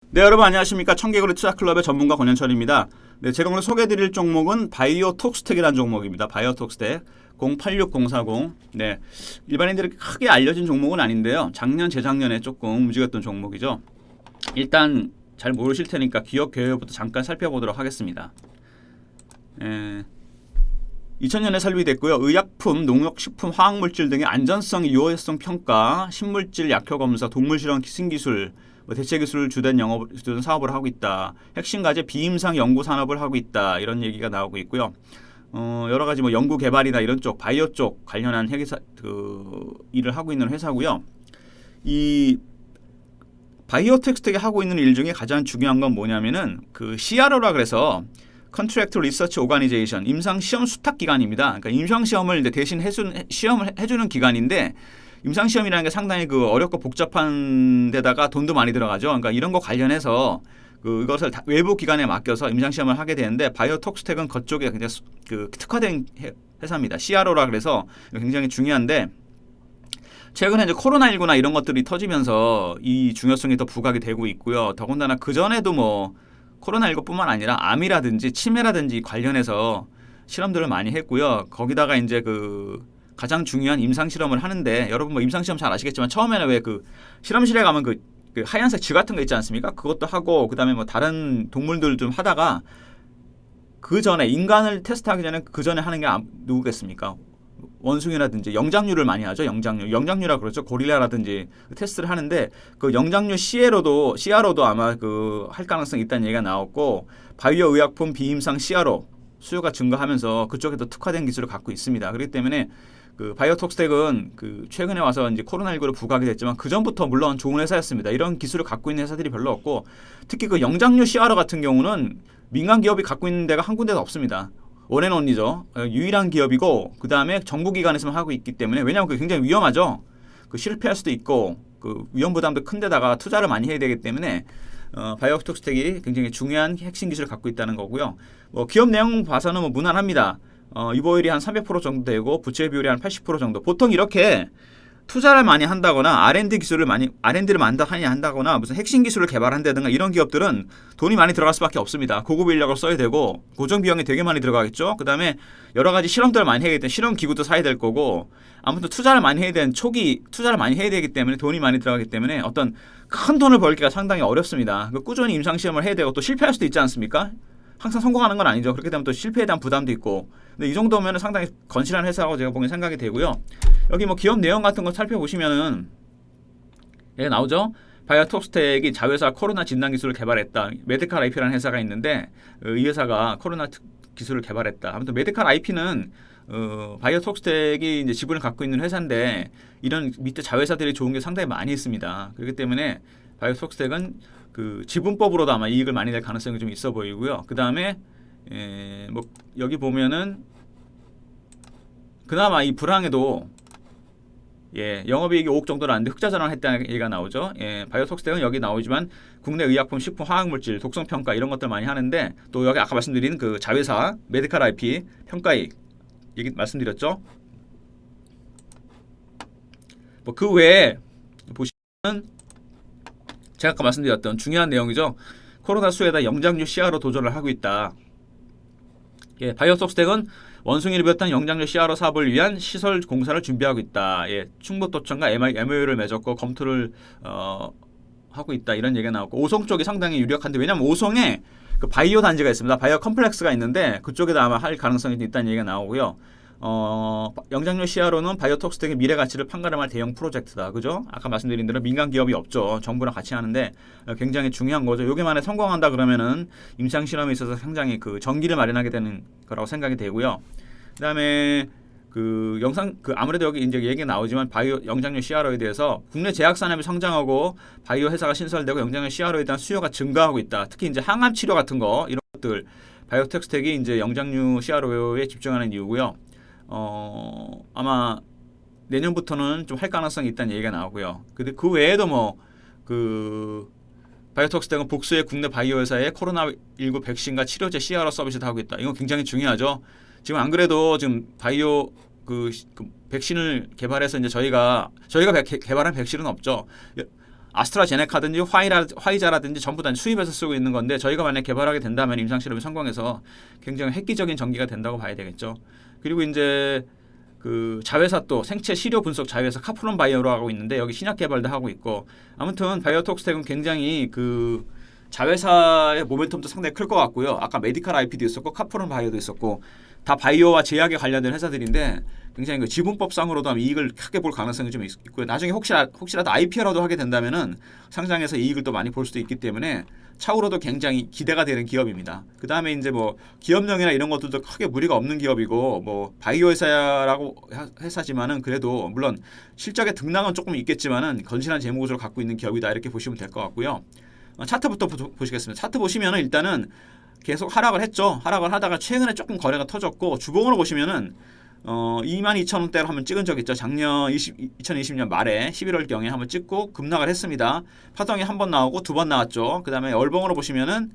네, 여러분 안녕하십니까. 청개구리 투자클럽의 전문가 권현철입니다. 네, 제가 오늘 소개해드릴 종목은 바이오톡스텍이라는 종목입니다. 바이오톡스텍 086040. 네, 일반인들이 크게 알려진 종목은 아닌데요. 작년, 재작년에 조금 움직였던 종목이죠. 일단 잘 모르실 테니까 기업 개요부터 잠깐 살펴보도록 하겠습니다. 2000년에 설립됐고요. 의약품, 농협식품, 화학물질 등의 안전성, 유효성 평가, 식물질 약효 검사, 동물 실험 신기술, 대체 기술을 주된 사업을 하고 있다. 핵심 과제 비임상 연구 산업을 하고 있다. 이런 얘기가 나오고 있고요. 여러 가지 뭐 연구 개발이나 이런 쪽 바이오 쪽 관련한 회사 일을 하고 있는 회사고요. 이 바이오텍스텍이 하고 있는 일 중에 가장 중요한 건 뭐냐면은 그 CRO라 그래서 Contract Research Organization 임상 시험 수탁 기관입니다. 그러니까 임상 시험을 대신 시험을 해주는 기관인데. 임상시험이라는 게 상당히 그 어렵고 복잡한 데다가 돈도 많이 들어가죠. 그러니까 이런 거 관련해서 그것을 외부 기관에 맡겨서 임상시험을 하게 되는데 바이오톡스텍은 그쪽에 굉장히 특화된 회사입니다. CRO라 그래서 굉장히 중요한데 최근에 이제 코로나19나 이런 것들이 터지면서 이 중요성이 더 부각이 되고 있고요. 더군다나 그 전에도 뭐 코로나19뿐만 아니라 암이라든지 치매라든지 관련해서 실험들을 많이 했고요. 거기다가 이제 가장 중요한 임상 실험을 하는데 여러분 뭐 임상 시험 잘 아시겠지만 처음에는 왜 실험실에 가면 그 하얀색 쥐 같은 거 있지 않습니까? 그것도 하고 그다음에 뭐 다른 동물들 좀 하다가 그 전에 인간을 테스트하기 전에 그 전에 하는 게 누구겠습니까? 원숭이라든지 영장류를 많이 하죠. 영장류라 그러죠. 고릴라라든지 테스트를 하는데 그 영장류 CRO도 아마 할 가능성이 있다는 얘기가 나왔고 바이오 의약품 비임상 CRO 수요가 증가하면서 그쪽에도 특화된 기술을 갖고 있습니다. 그렇기 때문에 바이오톡스텍은 최근에 와서 이제 코로나19로 부각이 됐지만 그 전부터 물론 좋은 회사였습니다. 이런 기술을 갖고 있는 회사들이 별로 없고 특히 영장류 CRO 같은 경우는 민간 기업이 갖고 있는 데가 한 군데도 없습니다. 원앤온리죠. 유일한 기업이고 그 다음에 정부 기관에서만 하고 있기 때문에 왜냐하면 그게 굉장히 위험하죠. 실패할 수도 있고 위험 부담도 큰 데다가 투자를 많이 해야 되기 때문에 바이오톡스텍이 굉장히 중요한 핵심 기술을 갖고 있다는 거고요. 기업 내용 봐서는 무난합니다. 이보율이 한 300% 정도 되고 부채 비율이 한 80% 정도. 보통 이렇게 투자를 많이 한다거나 R&D를 많이 한다거나 무슨 핵심 기술을 개발한다든가 이런 기업들은 돈이 많이 들어갈 수밖에 없습니다. 고급 인력을 써야 되고 고정 비용이 되게 많이 들어가겠죠. 그다음에 여러 가지 실험들을 많이 해야 되는 실험 기구도 사야 될 거고 아무튼 투자를 많이 해야 되는 초기 투자를 많이 해야 되기 때문에 돈이 많이 들어가기 때문에 어떤 큰 돈을 벌기가 상당히 어렵습니다. 꾸준히 임상 시험을 해야 되고 또 실패할 수도 있지 않습니까? 항상 성공하는 건 아니죠. 그렇게 되면 또 실패에 대한 부담도 있고. 근데 이 정도면 상당히 건실한 회사라고 제가 보기엔 생각이 되고요. 여기 기업 내용 같은 거 살펴보시면은 여기 나오죠. 바이오톡스텍이 자회사 코로나 진단 기술을 개발했다. 메디칼 IP라는 회사가 있는데 이 회사가 코로나 기술을 개발했다. 아무튼 메디칼 IP는 바이오톡스텍이 이제 지분을 갖고 있는 회사인데 이런 밑에 자회사들이 좋은 게 상당히 많이 있습니다. 그렇기 때문에 바이오톡스텍은 지분법으로도 아마 이익을 많이 낼 가능성이 좀 있어 보이고요. 그 다음에 여기 보면은 그나마 이 불황에도 영업이익이 5억 정도 나왔는데 흑자 전환을 했다는 얘기가 나오죠. 바이오톡스텍은 여기 나오지만 국내 의약품, 식품, 화학물질, 독성 평가 이런 것들 많이 하는데 또 여기 아까 말씀드린 자회사 메디칼 IP 평가이익 얘기 말씀드렸죠. 그 외에 보시면 제가 아까 말씀드렸던 중요한 내용이죠. 코로나 수혜에다 영장류 CRO 도전을 하고 있다. 바이오톡스텍은 원숭이를 비롯한 영장류 CRO 사업을 위한 시설 공사를 준비하고 있다. 충북도청과 MOU를 맺었고 검토를 하고 있다. 이런 얘기가 나왔고 오송 쪽이 상당히 유력한데 왜냐하면 오송에 바이오 단지가 있습니다. 바이오 컴플렉스가 있는데 그쪽에도 아마 할 가능성이 있다는 얘기가 나오고요. 영장류 CRO는 바이오톡스텍의 미래 가치를 판가름할 대형 프로젝트다. 그죠? 아까 말씀드린 대로 민간 기업이 없죠. 정부랑 같이 하는데 굉장히 중요한 거죠. 여기만에 성공한다 그러면은 임상 실험에 있어서 상당히 전기를 마련하게 되는 거라고 생각이 되고요. 그다음에 아무래도 여기 이제 얘기가 나오지만 바이오 영장류 CRO에 대해서 국내 제약 산업이 성장하고 바이오 회사가 신설되고 영장류 CRO에 대한 수요가 증가하고 있다. 특히 이제 항암 치료 같은 거 이런 것들 바이오텍스텍이 이제 영장류 CRO에 집중하는 이유고요. 아마 내년부터는 좀 할 가능성이 있다는 얘기가 나오고요. 근데 그 외에도 바이오톡스텍은 복수의 국내 바이오 회사의 코로나19 백신과 치료제 CRO 서비스도 하고 있다. 이건 굉장히 중요하죠. 지금 안 그래도 지금 바이오 백신을 개발해서 이제 저희가 개발한 백신은 없죠. 아스트라제네카든지 화이자라든지 전부 다 수입해서 쓰고 있는 건데 저희가 만약 개발하게 된다면 임상실험이 성공해서 굉장히 획기적인 전기가 된다고 봐야 되겠죠. 그리고 이제 그 자회사 또 생체 시료 분석 자회사 카프론 바이오로 하고 있는데 여기 신약 개발도 하고 있고 아무튼 바이오톡스텍은 굉장히 그 자회사의 모멘텀도 상당히 클 것 같고요. 아까 메디칼 IP도 있었고 카프론 바이오도 있었고 다 바이오와 제약에 관련된 회사들인데 굉장히 그 지분법상으로도 이익을 크게 볼 가능성이 좀 있고요. 나중에 혹시라도 IPO라도 하게 된다면은 상장해서 이익을 또 많이 볼 수도 있기 때문에 차후로도 굉장히 기대가 되는 기업입니다. 그 다음에 이제 뭐 기업령이나 이런 것들도 크게 무리가 없는 기업이고 뭐 바이오 회사지만은 그래도 물론 실적의 등락은 조금 있겠지만은 건실한 재무 구조를 갖고 있는 기업이다 이렇게 보시면 될 것 같고요. 차트부터 보시겠습니다. 차트 보시면은 일단은 계속 하락을 했죠. 하락을 하다가 최근에 조금 거래가 터졌고 주봉으로 보시면은 22,000원대로 한번 찍은 적 있죠. 작년 2020년 말에 11월경에 한번 찍고 급락을 했습니다. 파동이 한 번 나오고 두 번 나왔죠. 그 다음에 월봉으로 보시면은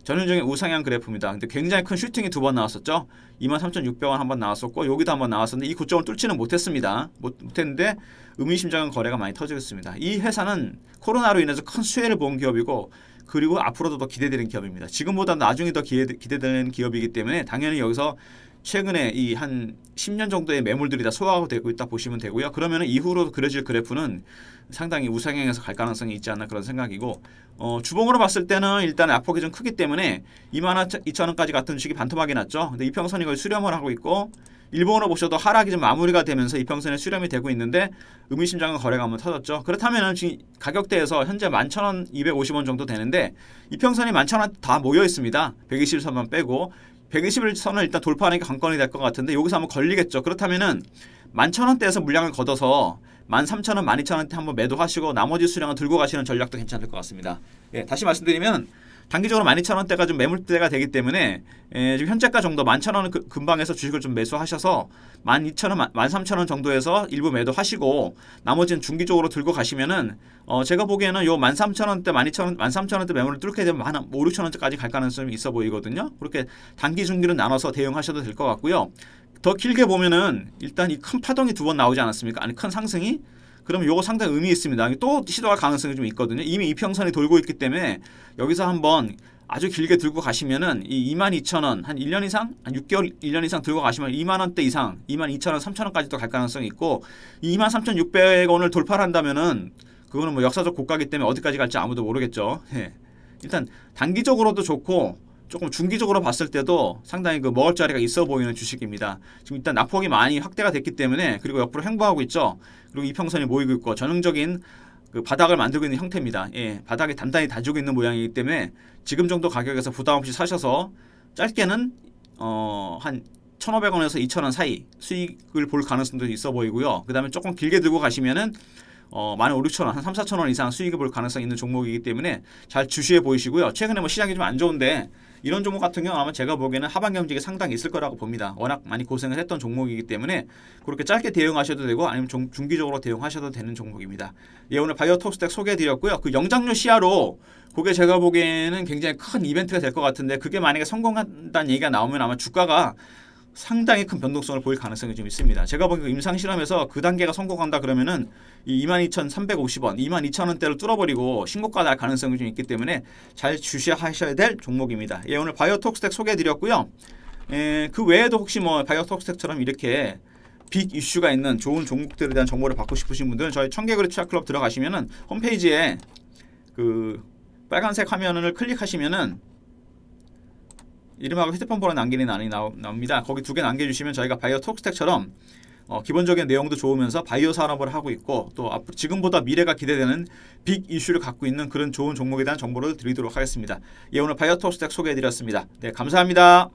전형적인 우상향 그래프입니다. 근데 굉장히 큰 슈팅이 두 번 나왔었죠. 23,600원 한 번 나왔었고 여기도 한 번 나왔었는데 이 고점을 뚫지는 못했습니다. 못했는데 의미심장한 거래가 많이 터지겠습니다. 이 회사는 코로나로 인해서 큰 수혜를 본 기업이고 그리고 앞으로도 더 기대되는 기업입니다. 지금보다 나중에 더 기대되는 기업이기 때문에 당연히 여기서 최근에 이 한 10년 정도의 매물들이 다 소화가 되고 있다 보시면 되고요. 그러면 이후로 그려질 그래프는 상당히 우상향해서 갈 가능성이 있지 않나 그런 생각이고 주봉으로 봤을 때는 일단 악폭이 좀 크기 때문에 22,000원까지 같은 주식이 반토막이 났죠. 근데 이평선이 거의 수렴을 하고 있고 일봉으로 보셔도 하락이 좀 마무리가 되면서 이평선에 수렴이 되고 있는데 의미심장한 거래가 한번 터졌죠. 그렇다면 지금 가격대에서 현재 11,250원 정도 되는데 이평선이 11,000원 다 모여 있습니다. 121선만 빼고 121선을 일단 돌파하는 게 관건이 될 것 같은데 여기서 한번 걸리겠죠. 그렇다면은 11,000원대에서 물량을 걷어서 13,000원, 12,000원대 한번 매도하시고 나머지 수량을 들고 가시는 전략도 괜찮을 것 같습니다. 다시 말씀드리면 단기적으로 12,000원대가 좀 매물대가 되기 때문에 지금 현재가 정도 11,000원 근방에서 주식을 좀 매수하셔서 12,000원, 13,000원 정도에서 일부 매도하시고 나머지는 중기적으로 들고 가시면은 제가 보기에는 요 13,000원대, 12,000원, 13,000원대 매물을 뚫게 되면 한 5, 6,000원대까지 갈 가능성이 있어 보이거든요. 그렇게 단기 중기로 나눠서 대응하셔도 될 것 같고요. 더 길게 보면은 일단 이 큰 파동이 두 번 나오지 않았습니까? 아니 큰 상승이? 그러면 요거 상당히 의미 있습니다. 또 시도할 가능성이 좀 있거든요. 이미 이평선이 돌고 있기 때문에 여기서 한번 아주 길게 들고 가시면은 이 22,000원 한 1년 이상, 한 6개월, 1년 이상 들고 가시면 2만 원대 이상, 22,000원, 3,000원까지도 갈 가능성이 있고 이 23,600원을 돌파를 한다면은 그거는 뭐 역사적 고가이기 때문에 어디까지 갈지 아무도 모르겠죠. 일단 단기적으로도 좋고 조금 중기적으로 봤을 때도 상당히 그 먹을 자리가 있어 보이는 주식입니다. 지금 일단 낙폭이 많이 확대가 됐기 때문에 그리고 옆으로 횡보하고 있죠. 그리고 이평선이 모이고 있고 전형적인 그 바닥을 만들고 있는 형태입니다. 바닥이 단단히 다지고 있는 모양이기 때문에 지금 정도 가격에서 부담 없이 사셔서 짧게는 한 1,500원에서 2,000원 사이 수익을 볼 가능성도 있어 보이고요. 그 다음에 조금 길게 들고 가시면은 많이 5, 6,000원, 한 3, 4,000원 이상 수익을 볼 가능성이 있는 종목이기 때문에 잘 주시해 보이시고요. 최근에 뭐 시장이 좀 안 좋은데 이런 종목 같은 경우 아마 제가 보기에는 하반 경직이 상당히 있을 거라고 봅니다. 워낙 많이 고생을 했던 종목이기 때문에 그렇게 짧게 대응하셔도 되고 아니면 중기적으로 대응하셔도 되는 종목입니다. 오늘 바이오톡스텍 소개해드렸고요. 그 영장류 시야로 그게 제가 보기에는 굉장히 큰 이벤트가 될 것 같은데 그게 만약에 성공한다는 얘기가 나오면 아마 주가가 상당히 큰 변동성을 보일 가능성이 좀 있습니다. 제가 보기엔 임상 실험에서 그 단계가 성공한다 그러면은 이 22,350원, 22,000원대를 뚫어버리고 신고가 날 가능성이 좀 있기 때문에 잘 주시하셔야 될 종목입니다. 오늘 바이오톡스텍 소개해드렸고요. 그 외에도 혹시 뭐 바이오톡스텍처럼 이렇게 빅 이슈가 있는 좋은 종목들에 대한 정보를 받고 싶으신 분들은 저희 청개구리 투자클럽 들어가시면은 홈페이지에 그 빨간색 화면을 클릭하시면은 이름하고 휴대폰 번호 남기는 란이 나옵니다. 거기 두 개 남겨주시면 저희가 바이오톡스텍처럼 기본적인 내용도 좋으면서 바이오 산업을 하고 있고 또 지금보다 미래가 기대되는 빅 이슈를 갖고 있는 그런 좋은 종목에 대한 정보를 드리도록 하겠습니다. 오늘 바이오톡스텍 소개해드렸습니다. 감사합니다.